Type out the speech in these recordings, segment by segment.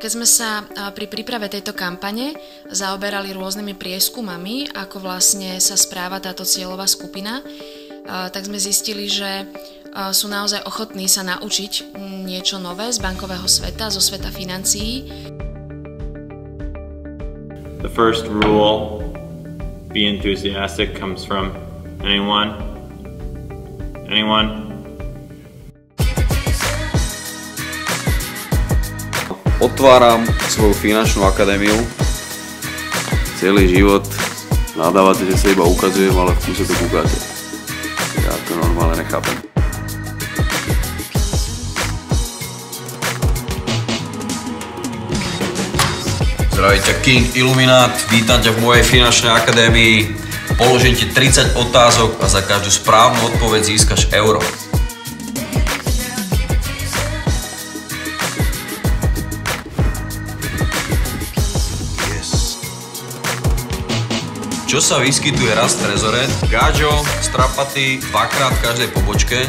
Keď sme sa pri príprave tejto kampane zaoberali rôznymi prieskumami, ako vlastne sa správa táto cieľová skupina, tak sme zistili, že sú naozaj ochotní sa naučiť niečo nové z bankového sveta, zo sveta financií. The first rule, be enthusiastic, comes from anyone? Otváram svoju finančnú akadémiu. Celý život nadávate, že sa iba ukazujem, ale v kúse to kúkate. Ja to normálne nechápem. Zdraví ťa King Illuminát, vítam ťa v mojej finančnej akadémii. Položím ti 30 otázok a za každú správnu odpoveď získaš euro. Čo sa vyskytuje raz v trezore? Gáčo, strapaty, dvakrát v každej pobočke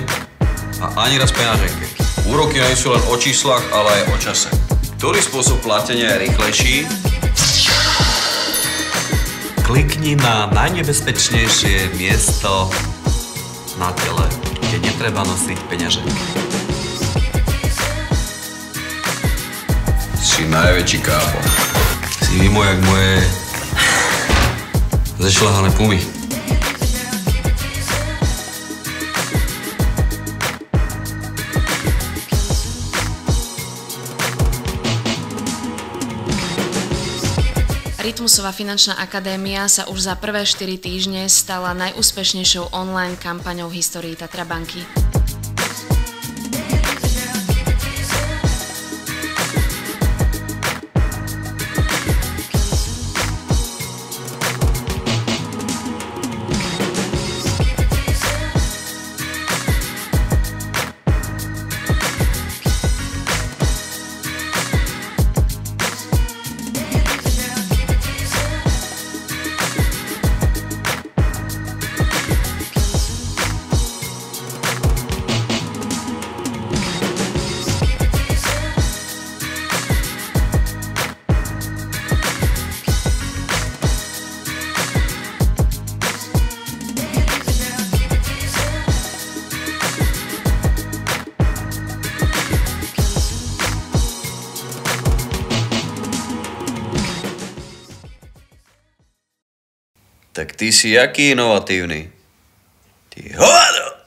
a ani raz v peňaženke. Úroky nie sú len o číslach, ale aj o čase. Ktorý spôsob platenia je rýchlejší? Klikni na najnebezpečnejšie miesto na tele, kde netreba nosiť peňaženky. Si najväčší kápo. Si mimo jak moje zešľahané pumy. Rytmusová finančná akadémia sa už za prvé 4 týždne stala najúspešnejšou online kampaňou v histórii Tatra banky. Tak ty si jaký inovatívny? Ty hovado!